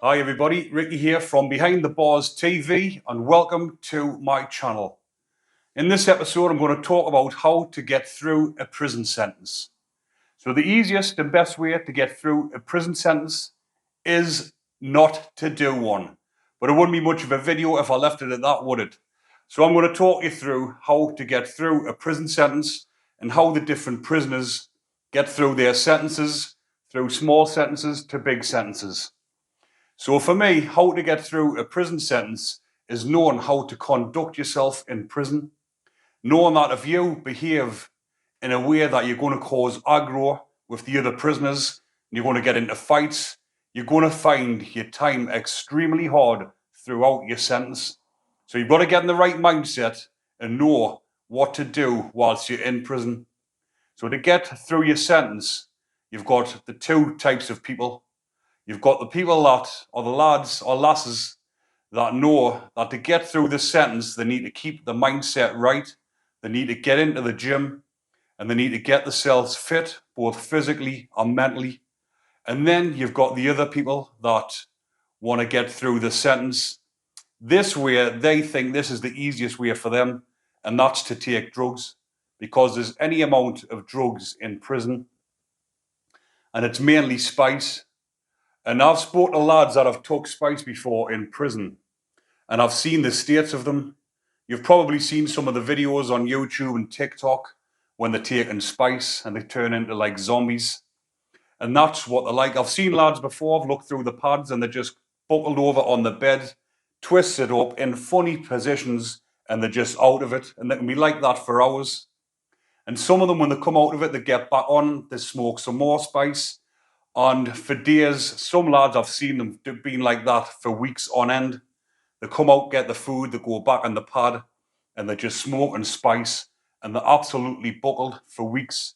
Hi everybody, Ricky here from Behind the Bars TV and welcome to my channel. In this episode I'm going to talk about how to get through a prison sentence. So the easiest and best way to get through a prison sentence is not to do one. But it wouldn't be much of a video if I left it at that, would it? So I'm going to talk you through how to get through a prison sentence and how the different prisoners get through their sentences, through small sentences to big sentences. So for me, how to get through a prison sentence is knowing how to conduct yourself in prison, knowing that if you behave in a way that you're going to cause aggro with the other prisoners, and you're going to get into fights, you're going to find your time extremely hard throughout your sentence. So you've got to get in the right mindset and know what to do whilst you're in prison. So to get through your sentence, you've got the two types of people. You've got the people that are the lads or lasses that know that to get through this sentence, they need to keep the mindset right. They need to get into the gym and they need to get themselves fit, both physically and mentally. And then you've got the other people that want to get through the sentence this way. They think this is the easiest way for them, and that's to take drugs, because there's any amount of drugs in prison, and it's mainly spice. And I've spoken to lads that have took spice before in prison, and I've seen the states of them. You've probably seen some of the videos on YouTube and TikTok when they're taking spice and they turn into like zombies. And that's what they're like. I've seen lads before, I've looked through the pads and they're just buckled over on the bed, twisted up in funny positions, and they're just out of it. And they can be like that for hours. And some of them, when they come out of it, they get back on, they smoke some more spice. And for days, some lads, I've seen them being like that for weeks on end. They come out, get the food, they go back on the pad, and they just smoke and spice, and they're absolutely buckled for weeks.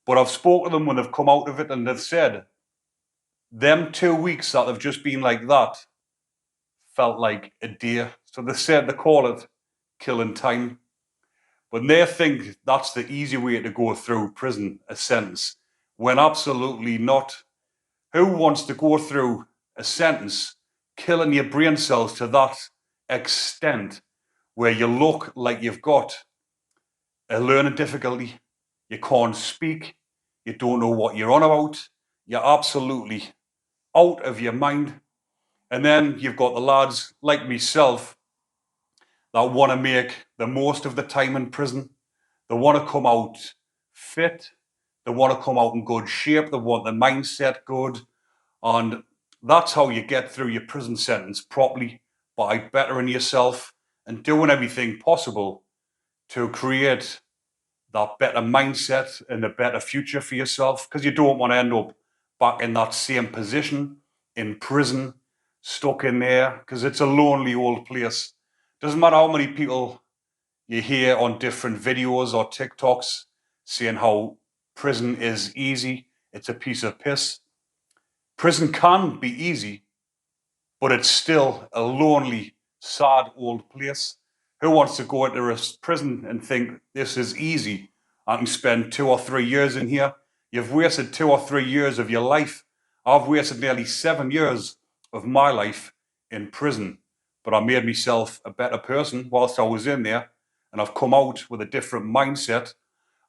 But I've spoken to them when they've come out of it, and they've said, them 2 weeks that they've just been like that felt like a day. So they said they call it killing time. But they think that's the easy way to go through prison, a sentence, when absolutely not. Who wants to go through a sentence killing your brain cells to that extent where you look like you've got a learning difficulty, you can't speak, you don't know what you're on about, you're absolutely out of your mind. And then you've got the lads like myself that want to make the most of the time in prison. They want to come out fit, they want to come out in good shape, they want the mindset good. And that's how you get through your prison sentence properly, by bettering yourself and doing everything possible to create that better mindset and a better future for yourself, because you don't want to end up back in that same position in prison, stuck in there, because it's a lonely old place. Doesn't matter how many people you hear on different videos or TikToks saying how prison is easy, it's a piece of piss. Prison can be easy, but it's still a lonely, sad old place. Who wants to go into a prison and think this is easy? I can spend 2 or 3 years in here. You've wasted 2 or 3 years of your life. I've wasted nearly 7 years of my life in prison, but I made myself a better person whilst I was in there, and I've come out with a different mindset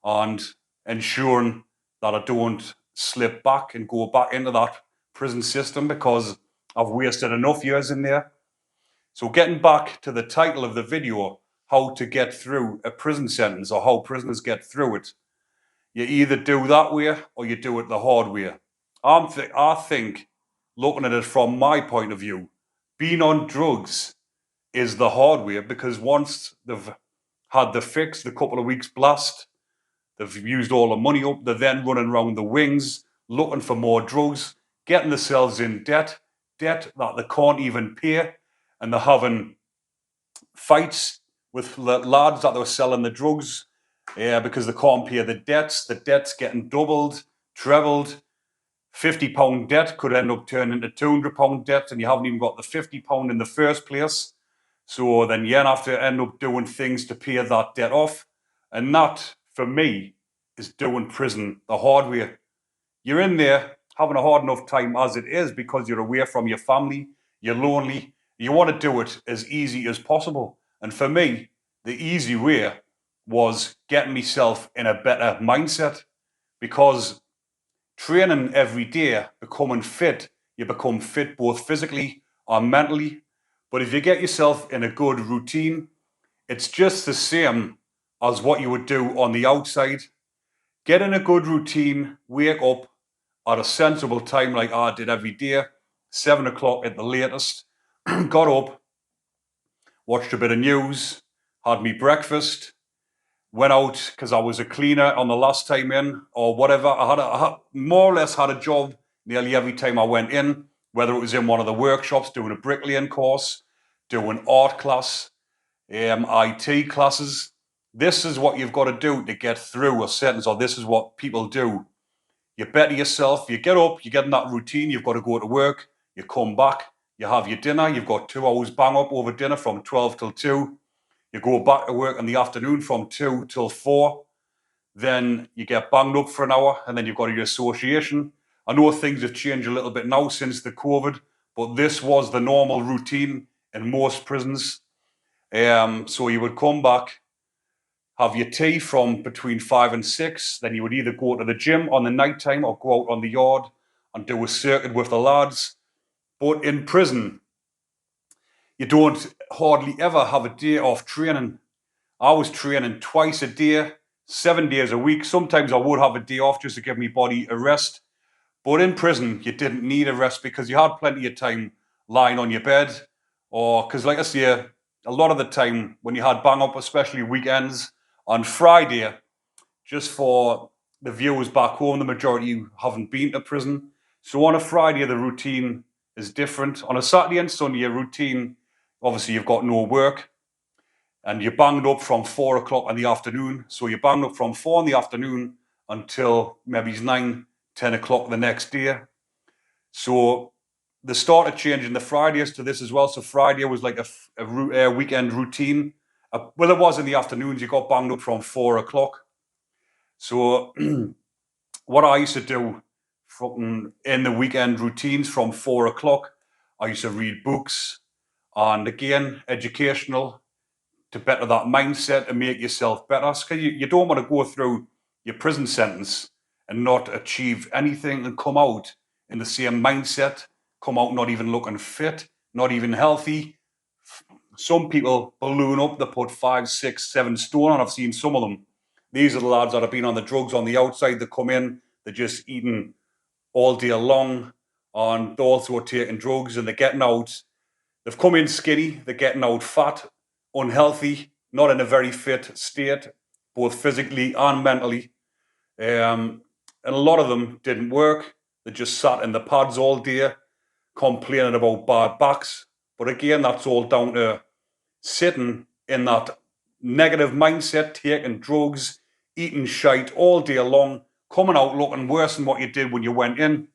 and ensuring that I don't slip back and go back into that prison system, because I've wasted enough years in there. So getting back to the title of the video, how to get through a prison sentence or how prisoners get through it, you either do that way or you do it the hard way. I think, looking at it from my point of view, being on drugs is the hard way, because once they've had the fix, the couple of weeks blast, they've used all the money up. They're then running around the wings, looking for more drugs, getting themselves in debt that they can't even pay. And they're having fights with lads that they were selling the drugs, because they can't pay the debts. The debt's getting doubled, trebled. £50 debt could end up turning into £200 debt, and you haven't even got the £50 in the first place. So then you have to end up doing things to pay that debt off. And that, for me, is doing prison the hard way. You're in there having a hard enough time as it is because you're away from your family, you're lonely, you want to do it as easy as possible. And for me, the easy way was getting myself in a better mindset, because training every day, becoming fit, you become fit both physically and mentally. But if you get yourself in a good routine, it's just the same as what you would do on the outside. Get in a good routine, wake up at a sensible time like I did every day, 7 o'clock at the latest, got up, watched a bit of news, had me breakfast, went out because I was a cleaner on the last time in or whatever. I had more or less had a job nearly every time I went in, whether it was in one of the workshops, doing a bricklaying course, doing art class, IT classes. This is what you've got to do to get through a sentence, or this is what people do. You better yourself, you get up, you get in that routine, you've got to go to work, you come back, you have your dinner, you've got 2 hours bang up over dinner from 12 till 2. You go back to work in the afternoon from 2 till 4. Then you get banged up for an hour, and then you've got your association. I know things have changed a little bit now since the COVID, but this was the normal routine in most prisons. So you would come back, have your tea from between 5 and 6. Then you would either go to the gym on the night time or go out on the yard and do a circuit with the lads. But in prison, you don't hardly ever have a day off training. I was training twice a day, 7 days a week. Sometimes I would have a day off just to give my body a rest. But in prison, you didn't need a rest because you had plenty of time lying on your bed. Or, because like I say, a lot of the time when you had bang up, especially weekends, on Friday, just for the viewers back home, the majority haven't been to prison. So on a Friday, the routine is different. On a Saturday and Sunday, your routine, obviously you've got no work, and you're banged up from 4 o'clock in the afternoon. So you're banged up from 4 in the afternoon until maybe 9, 10 o'clock the next day. So they started changing the Fridays to this as well. So Friday was like a weekend routine. Well, it was in the afternoons. You got banged up from 4 o'clock. So what I used to do in the weekend routines from 4 o'clock, I used to read books, and again, educational, to better that mindset and make yourself better. Because you don't want to go through your prison sentence and not achieve anything and come out in the same mindset, come out not even looking fit, not even healthy. Some people balloon up, they put 5, 6, 7 stone on. I've seen some of them. These are the lads that have been on the drugs on the outside. They come in, they're just eating all day long, and they're also taking drugs, and they're getting out. They've come in skinny, they're getting out fat, unhealthy, not in a very fit state, both physically and mentally. And a lot of them didn't work. They just sat in the pads all day, complaining about bad backs. But again, that's all down to sitting in that negative mindset, taking drugs, eating shite all day long, coming out looking worse than what you did when you went in.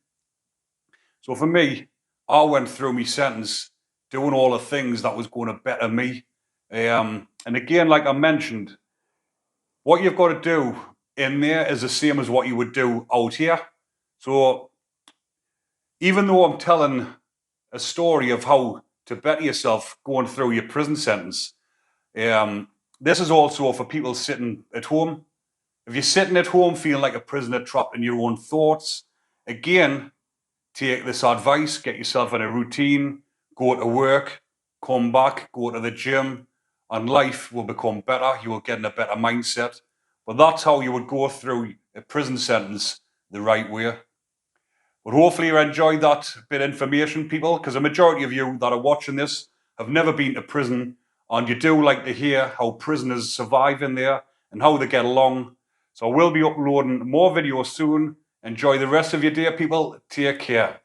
So for me, I went through my sentence doing all the things that was going to better me. And again, like I mentioned, what you've got to do in there is the same as what you would do out here. So even though I'm telling a story of how to better yourself going through your prison sentence, this is also for people sitting at home. If you're sitting at home feeling like a prisoner trapped in your own thoughts, again, take this advice, get yourself in a routine, go to work, come back, go to the gym, and life will become better. You will get in a better mindset. But that's how you would go through a prison sentence the right way. But hopefully you enjoyed that bit of information, people, because a majority of you that are watching this have never been to prison, and you do like to hear how prisoners survive in there and how they get along. So I will be uploading more videos soon. Enjoy the rest of your day, people. Take care.